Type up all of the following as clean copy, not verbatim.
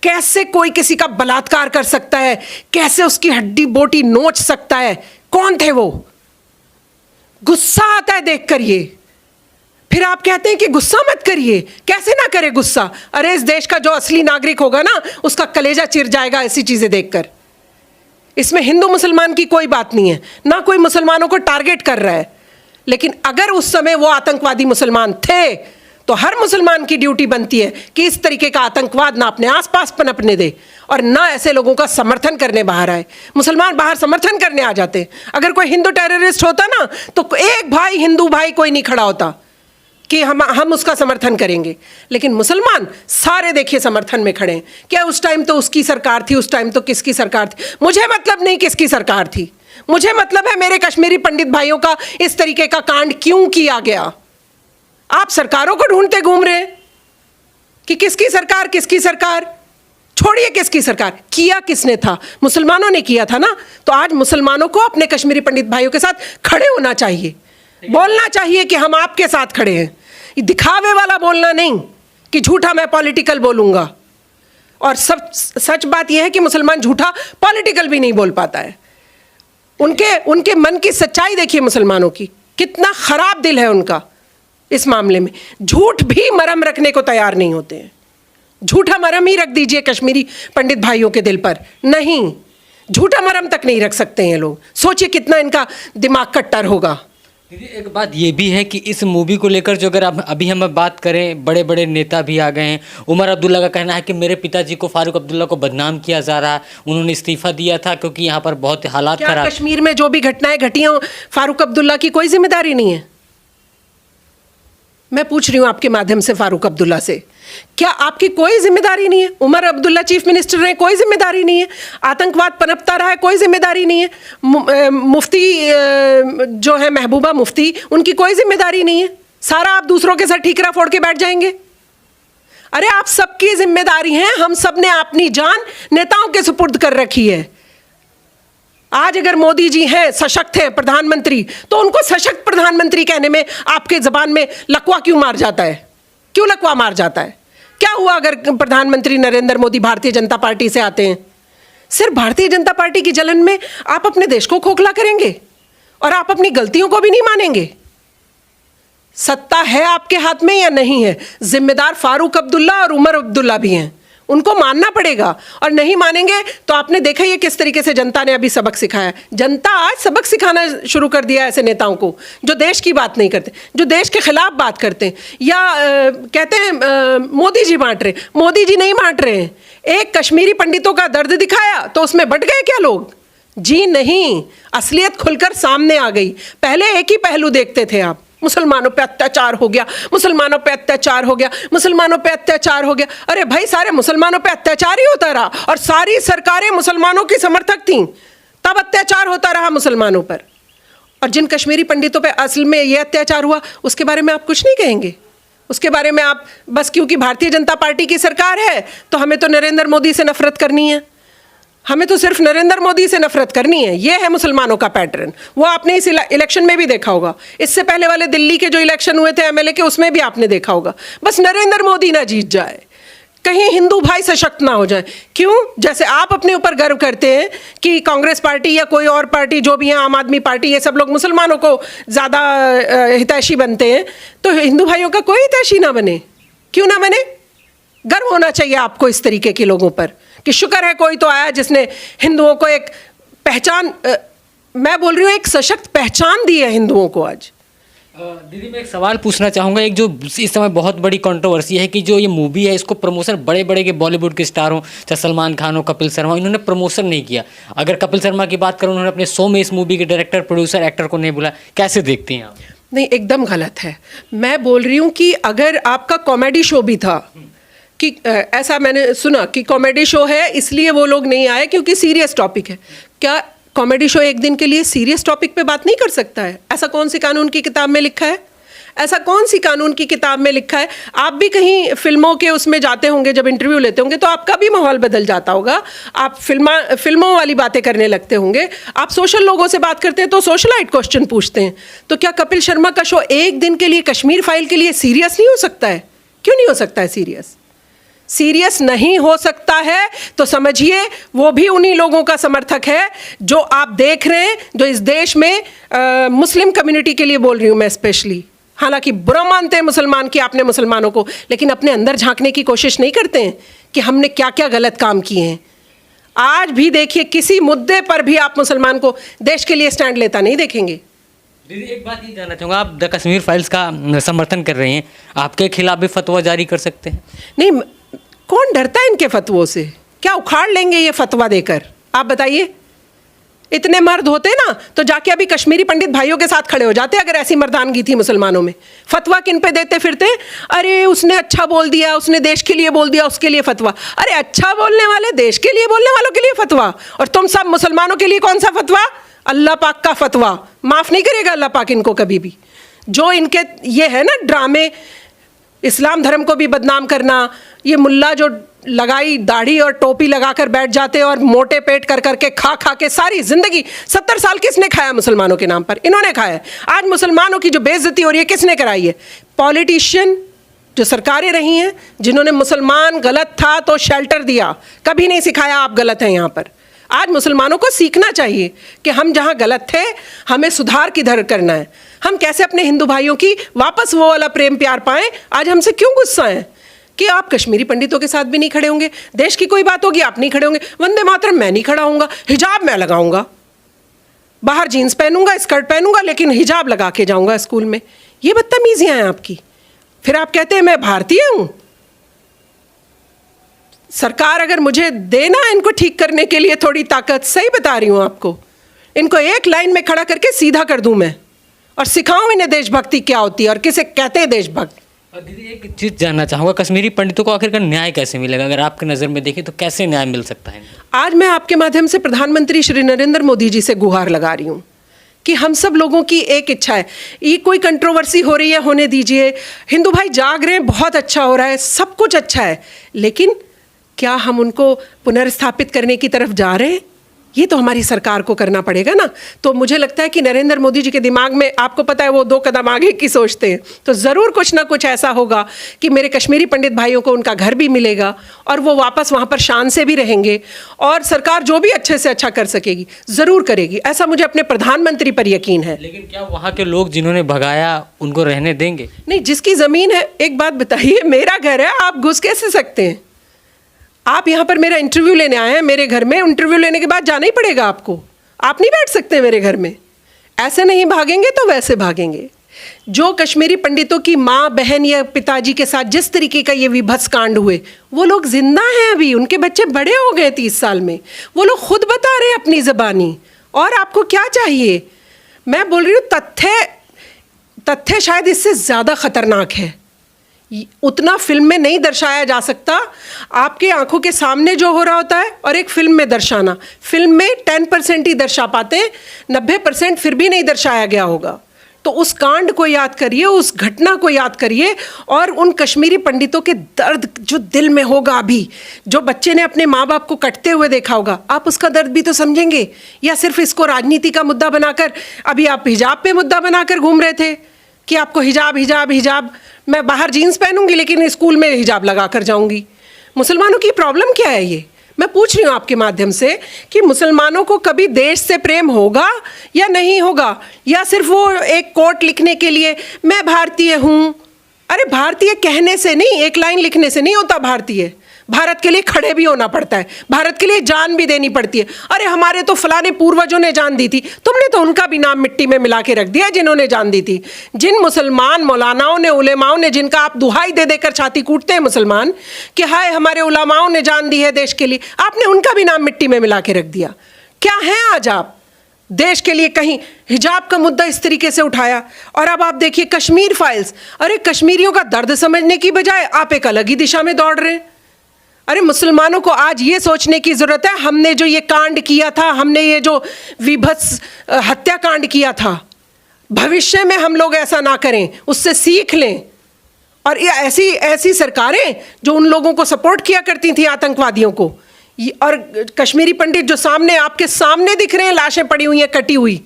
कैसे कोई किसी का बलात्कार कर सकता है, कैसे उसकी हड्डी बोटी नोच सकता है? कौन थे वो? गुस्सा आता है देखकर ये। फिर आप कहते हैं कि गुस्सा मत करिए। कैसे ना करे गुस्सा? अरे इस देश का जो असली नागरिक होगा ना, उसका कलेजा चिर जाएगा ऐसी चीजें देखकर। इसमें हिंदू मुसलमान की कोई बात नहीं है, ना कोई मुसलमानों को टारगेट कर रहा है। लेकिन अगर उस समय वो आतंकवादी मुसलमान थे तो हर मुसलमान की ड्यूटी बनती है कि इस तरीके का आतंकवाद ना अपने आसपास पनपने दे और ना ऐसे लोगों का समर्थन करने बाहर आए। मुसलमान बाहर समर्थन करने आ जाते। अगर कोई हिंदू टेररिस्ट होता ना तो एक भाई हिंदू भाई कोई नहीं खड़ा होता कि हम उसका समर्थन करेंगे। लेकिन मुसलमान सारे देखिए समर्थन में खड़े हैं। क्या उस टाइम तो उसकी सरकार थी, उस टाइम तो किसकी सरकार थी? मुझे मतलब नहीं किसकी सरकार थी, मुझे मतलब है मेरे कश्मीरी पंडित भाइयों का इस तरीके का कांड क्यों किया गया। आप सरकारों को ढूंढते घूम रहे हैं कि किसकी सरकार, किसकी सरकार। छोड़िए किसकी सरकार, किया किसने था? मुसलमानों ने किया था ना। तो आज मुसलमानों को अपने कश्मीरी पंडित भाइयों के साथ खड़े होना चाहिए, बोलना चाहिए कि हम आपके साथ खड़े हैं। दिखावे वाला बोलना नहीं कि झूठा मैं पॉलिटिकल बोलूंगा। और सब सच बात यह है कि मुसलमान झूठा पॉलिटिकल भी नहीं बोल पाता है। उनके मन की सच्चाई देखिए, मुसलमानों की कितना खराब दिल है उनका। इस मामले में झूठ भी मरहम रखने को तैयार नहीं होते हैं। झूठा मरहम ही रख दीजिए कश्मीरी पंडित भाइयों के दिल पर, नहीं, झूठा मरहम तक नहीं रख सकते हैं लोग। सोचिए कितना इनका दिमाग कट्टर होगा। दीदी एक बात ये भी है कि इस मूवी को लेकर जो अगर अभी हम बात करें, बड़े बड़े नेता भी आ गए हैं। उमर अब्दुल्ला का कहना है कि मेरे पिताजी को, फारूक अब्दुल्ला को बदनाम किया जा रहा है, उन्होंने इस्तीफा दिया था क्योंकि यहाँ पर बहुत हालात खराब। कश्मीर में जो भी घटनाएं घटी हों, फारूक अब्दुल्ला की कोई जिम्मेदारी नहीं है? मैं पूछ रही हूं आपके माध्यम से फारूक अब्दुल्ला से, क्या आपकी कोई जिम्मेदारी नहीं है? उमर अब्दुल्ला चीफ मिनिस्टर रहे, कोई जिम्मेदारी नहीं है? आतंकवाद पनपता रहा है, कोई जिम्मेदारी नहीं है? मुफ्ती जो है महबूबा मुफ्ती, उनकी कोई जिम्मेदारी नहीं है? सारा आप दूसरों के साथ ठीकरा फोड़ के बैठ जाएंगे? अरे आप सबकी जिम्मेदारी है। हम सब ने अपनी जान नेताओं के सुपुर्द कर रखी है। आज अगर मोदी जी हैं, सशक्त हैं प्रधानमंत्री, तो उनको सशक्त प्रधानमंत्री कहने में आपके जबान में लकवा क्यों मार जाता है? क्यों लकवा मार जाता है? क्या हुआ अगर प्रधानमंत्री नरेंद्र मोदी भारतीय जनता पार्टी से आते हैं? सिर्फ भारतीय जनता पार्टी की जलन में आप अपने देश को खोखला करेंगे और आप अपनी गलतियों को भी नहीं मानेंगे। सत्ता है आपके हाथ में या नहीं है? जिम्मेदार फारूक अब्दुल्ला और उमर अब्दुल्ला भी हैं, उनको मानना पड़ेगा। और नहीं मानेंगे तो आपने देखा ये किस तरीके से जनता ने अभी सबक सिखाया। जनता आज सबक सिखाना शुरू कर दिया ऐसे नेताओं को जो देश की बात नहीं करते, जो देश के खिलाफ बात करते हैं, या कहते हैं मोदी जी बांट रहे। मोदी जी नहीं बांट रहे हैं। एक कश्मीरी पंडितों का दर्द दिखाया तो उसमें बट गए क्या लोग? जी नहीं, असलियत खुलकर सामने आ गई। पहले एक ही पहलू देखते थे आप, मुसलमानों पे अत्याचार हो गया, मुसलमानों पे अत्याचार हो गया, मुसलमानों पे अत्याचार हो गया। अरे भाई, सारे मुसलमानों पे अत्याचार ही होता रहा और सारी सरकारें मुसलमानों की समर्थक थीं, तब अत्याचार होता रहा मुसलमानों पर। और जिन कश्मीरी पंडितों पे असल में ये अत्याचार हुआ, उसके बारे में आप कुछ नहीं कहेंगे। उसके बारे में आप बस क्योंकि भारतीय जनता पार्टी की सरकार है तो हमें तो नरेंद्र मोदी से नफरत करनी है, हमें तो सिर्फ नरेंद्र मोदी से नफरत करनी है। यह है मुसलमानों का पैटर्न। वो आपने इस इलेक्शन में भी देखा होगा, इससे पहले वाले दिल्ली के जो इलेक्शन हुए थे एमएलए के, उसमें भी आपने देखा होगा। बस नरेंद्र मोदी ना जीत जाए, कहीं हिंदू भाई सशक्त ना हो जाए। क्यों? जैसे आप अपने ऊपर गर्व करते हैं कि कांग्रेस पार्टी या कोई और पार्टी जो भी है, आम आदमी पार्टी, ये सब लोग मुसलमानों को ज़्यादा हितैषी बनते हैं, तो हिंदू भाइयों का कोई हितैषी ना बने। क्यों ना बने? गर्व होना चाहिए आपको इस तरीके के लोगों पर कि शुक्र है कोई तो आया जिसने हिंदुओं को एक पहचान, मैं बोल रही हूँ एक सशक्त पहचान दी है हिंदुओं को आज। दीदी मैं एक सवाल पूछना चाहूँगा। एक जो इस समय बहुत बड़ी कंट्रोवर्सी है कि जो ये मूवी है इसको प्रमोशन बड़े बड़े के बॉलीवुड के स्टार हों, चाहे सलमान खान हो, कपिल शर्मा, इन्होंने प्रमोशन नहीं किया। अगर कपिल शर्मा की बात करूँ, उन्होंने अपने शो में इस मूवी के डायरेक्टर, प्रोड्यूसर, एक्टर को नहीं बुलाया। कैसे देखते हैं आप? नहीं, एकदम गलत है। मैं बोल रही हूँ कि अगर आपका कॉमेडी शो भी था कि ऐसा मैंने सुना कि कॉमेडी शो है इसलिए वो लोग नहीं आए क्योंकि सीरियस टॉपिक है। क्या कॉमेडी शो एक दिन के लिए सीरियस टॉपिक पे बात नहीं कर सकता है? ऐसा कौन सी कानून की किताब में लिखा है? ऐसा कौन सी कानून की किताब में लिखा है? आप भी कहीं फिल्मों के उसमें जाते होंगे, जब इंटरव्यू लेते होंगे तो आपका भी माहौल बदल जाता होगा। आप फिल्मों वाली बातें करने लगते होंगे। आप सोशल लोगों से बात करते हैं तो सोशलाइट क्वेश्चन पूछते हैं। तो क्या कपिल शर्मा का शो एक दिन के लिए, कश्मीर फाइल के लिए सीरियस नहीं हो सकता है? क्यों नहीं हो सकता है सीरियस? सीरियस नहीं हो सकता है तो समझिए वो भी उन्हीं लोगों का समर्थक है जो आप देख रहे हैं, जो इस देश में मुस्लिम कम्युनिटी के लिए बोल रही हूँ मैं स्पेशली, हालांकि बुरा मानते हैं मुसलमान कि आपने मुसलमानों को, लेकिन अपने अंदर झांकने की कोशिश नहीं करते हैं कि हमने क्या क्या गलत काम किए हैं। आज भी देखिए किसी मुद्दे पर भी आप मुसलमान को देश के लिए स्टैंड लेता नहीं देखेंगे। दीदी एक बात ये जानना चाहूँगा, आप द कश्मीर फाइल्स का समर्थन कर रहे हैं, आपके खिलाफ भी फतवा जारी कर सकते हैं? नहीं, कौन डरता है इनके फतवों से? क्या उखाड़ लेंगे ये फतवा देकर? आप बताइए। इतने मर्द होते ना तो जाके अभी कश्मीरी पंडित भाइयों के साथ खड़े हो जाते अगर ऐसी मर्दानगी थी मुसलमानों में। फतवा किन पे देते फिरते? अरे उसने अच्छा बोल दिया, उसने देश के लिए बोल दिया, उसके लिए फतवा। अरे अच्छा बोलने वाले, देश के लिए बोलने वालों के लिए फतवा, और तुम सब मुसलमानों के लिए कौन सा फतवा? अल्लाह पाक का फतवा। माफ़ नहीं करेगा अल्लाह पाक इनको कभी भी। जो इनके ये है ना ड्रामे, इस्लाम धर्म को भी बदनाम करना, ये मुल्ला जो लगाई दाढ़ी और टोपी लगाकर बैठ जाते और मोटे पेट कर करके खा खा के सारी जिंदगी 70 साल किसने खाया मुसलमानों के नाम पर? इन्होंने खाया है। आज मुसलमानों की जो बेइज्जती हो रही है किसने कराई है? पॉलिटिशियन, जो सरकारें रही हैं जिन्होंने मुसलमान गलत था तो शेल्टर दिया, कभी नहीं सिखाया आप गलत हैं यहाँ पर। आज मुसलमानों को सीखना चाहिए कि हम जहाँ गलत थे हमें सुधार किधर करना है, हम कैसे अपने हिंदू भाइयों की वापस वो वाला प्रेम प्यार पाएं। आज हमसे क्यों गुस्सा है कि आप कश्मीरी पंडितों के साथ भी नहीं खड़े होंगे? देश की कोई बात होगी आप नहीं खड़े होंगे, वंदे मातरम मैं नहीं खड़ा होऊंगा, हिजाब मैं लगाऊंगा, बाहर जीन्स पहनूंगा, स्कर्ट पहनूंगा, लेकिन हिजाब लगा के जाऊंगा स्कूल में। ये बदतमीजियां हैं आपकी। फिर आप कहते हैं मैं भारतीय हूं। सरकार अगर मुझे देना इनको ठीक करने के लिए थोड़ी ताकत, सही बता रही हूं आपको, इनको एक लाइन में खड़ा करके सीधा कर दूं मैं और सिखाऊं इन्हें देशभक्ति क्या होती है और किसे कहते हैं देशभक्त। और दीदी एक चीज़ जानना चाहूँगा, कश्मीरी पंडितों को आखिरकार न्याय कैसे मिलेगा? अगर आपकी नज़र में देखें तो कैसे न्याय मिल सकता है? आज मैं आपके माध्यम से प्रधानमंत्री श्री नरेंद्र मोदी जी से गुहार लगा रही हूँ कि हम सब लोगों की एक इच्छा है। ये कोई कंट्रोवर्सी हो रही है, होने दीजिए, हिंदू भाई जाग रहे हैं, बहुत अच्छा हो रहा है, सब कुछ अच्छा है, लेकिन क्या हम उनको पुनर्स्थापित करने की तरफ जा रहे हैं? ये तो हमारी सरकार को करना पड़ेगा ना। तो मुझे लगता है कि नरेंद्र मोदी जी के दिमाग में, आपको पता है वो 2 कदम आगे की सोचते हैं, तो ज़रूर कुछ ना कुछ ऐसा होगा कि मेरे कश्मीरी पंडित भाइयों को उनका घर भी मिलेगा और वो वापस वहाँ पर शान से भी रहेंगे, और सरकार जो भी अच्छे से अच्छा कर सकेगी ज़रूर करेगी, ऐसा मुझे अपने प्रधानमंत्री पर यकीन है। लेकिन क्या वहाँ के लोग जिन्होंने भगाया उनको रहने देंगे? नहीं, जिसकी ज़मीन है, एक बात बताइए, मेरा घर है, आप घुस कैसे सकते हैं? आप यहाँ पर मेरा इंटरव्यू लेने आए हैं मेरे घर में, इंटरव्यू लेने के बाद जाना ही पड़ेगा आपको, आप नहीं बैठ सकते मेरे घर में। ऐसे नहीं भागेंगे तो वैसे भागेंगे। जो कश्मीरी पंडितों की माँ बहन या पिताजी के साथ जिस तरीके का ये विभत्स कांड हुए, वो लोग जिंदा हैं अभी, उनके बच्चे बड़े हो गए 30 साल में, वो लोग खुद बता रहे हैं अपनी ज़बानी। और आपको क्या चाहिए? मैं बोल रही हूँ तथ्य शायद इससे ज़्यादा खतरनाक है। उतना फिल्म में नहीं दर्शाया जा सकता। आपके आंखों के सामने जो हो रहा होता है और एक फिल्म में दर्शाना, फिल्म में 10% ही दर्शा पाते हैं, 90% फिर भी नहीं दर्शाया गया होगा। तो उस कांड को याद करिए, उस घटना को याद करिए, और उन कश्मीरी पंडितों के दर्द जो दिल में होगा अभी, जो बच्चे ने अपने माँ बाप को कटते हुए देखा होगा, आप उसका दर्द भी तो समझेंगे। या सिर्फ इसको राजनीति का मुद्दा बनाकर, अभी आप हिजाब पे मुद्दा बनाकर घूम रहे थे कि आपको हिजाब हिजाब हिजाब, मैं बाहर जीन्स पहनूंगी लेकिन स्कूल में हिजाब लगा कर जाऊंगी। मुसलमानों की प्रॉब्लम क्या है? ये मैं पूछ रही हूँ आपके माध्यम से कि मुसलमानों को कभी देश से प्रेम होगा या नहीं होगा, या सिर्फ वो एक कोट लिखने के लिए मैं भारतीय हूँ? अरे भारतीय कहने से नहीं, एक लाइन लिखने से नहीं होता भारतीय। भारत के लिए खड़े भी होना पड़ता है, भारत के लिए जान भी देनी पड़ती है। अरे हमारे तो फलाने पूर्वजों ने जान दी थी, तुमने तो उनका भी नाम मिट्टी में मिला के रख दिया जिन्होंने जान दी थी। जिन मुसलमान मौलानाओं ने, उलेमाओं ने, जिनका आप दुहाई दे देकर छाती कूटते हैं मुसलमान कि हाय हमारे उलेमाओं ने जान दी है देश के लिए, आपने उनका भी नाम मिट्टी में मिला के रख दिया। क्या है आज आप देश के लिए? कहीं हिजाब का मुद्दा इस तरीके से उठाया, और अब आप देखिए कश्मीर फाइल्स। अरे कश्मीरियों का दर्द समझने की बजाय आप एक अलग ही दिशा में दौड़ रहे हैं। अरे मुसलमानों को आज ये सोचने की ज़रूरत है, हमने जो ये कांड किया था, हमने ये जो विभत्स हत्याकांड किया था, भविष्य में हम लोग ऐसा ना करें, उससे सीख लें। और ये ऐसी सरकारें जो उन लोगों को सपोर्ट किया करती थी, आतंकवादियों को, और कश्मीरी पंडित जो सामने आपके सामने दिख रहे हैं, लाशें पड़ी हुई हैं कटी हुई,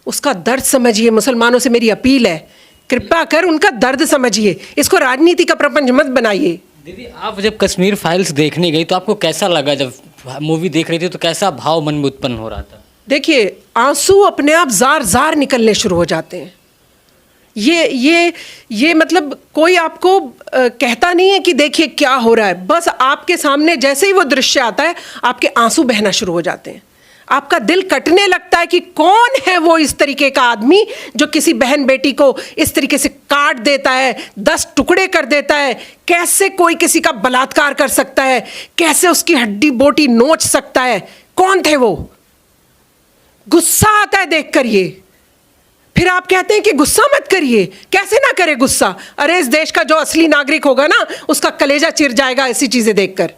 उसका दर्द समझिए। मुसलमानों से मेरी अपील है, कृपया कर उनका दर्द समझिए, इसको राजनीति का प्रपंच मत बनाइए। दीदी आप जब कश्मीर फाइल्स देखने गई तो आपको कैसा लगा? जब मूवी देख रही थी तो कैसा भाव मन में उत्पन्न हो रहा था? देखिए, आंसू अपने आप जार जार निकलने शुरू हो जाते हैं। ये मतलब कोई आपको कहता नहीं है कि देखिए क्या हो रहा है, बस आपके सामने जैसे ही वो दृश्य आता है आपके आंसू बहना शुरू हो जाते हैं। आपका दिल कटने लगता है कि कौन है वो इस तरीके का आदमी जो किसी बहन बेटी को इस तरीके से काट देता है, 10 टुकड़े कर देता है। कैसे कोई किसी का बलात्कार कर सकता है, कैसे उसकी हड्डी बोटी नोच सकता है? कौन थे वो? गुस्सा आता है देखकर ये। फिर आप कहते हैं कि गुस्सा मत करिए। कैसे ना करे गुस्सा? अरे इस देश का जो असली नागरिक होगा ना, उसका कलेजा चिर जाएगा ऐसी चीजें देखकर।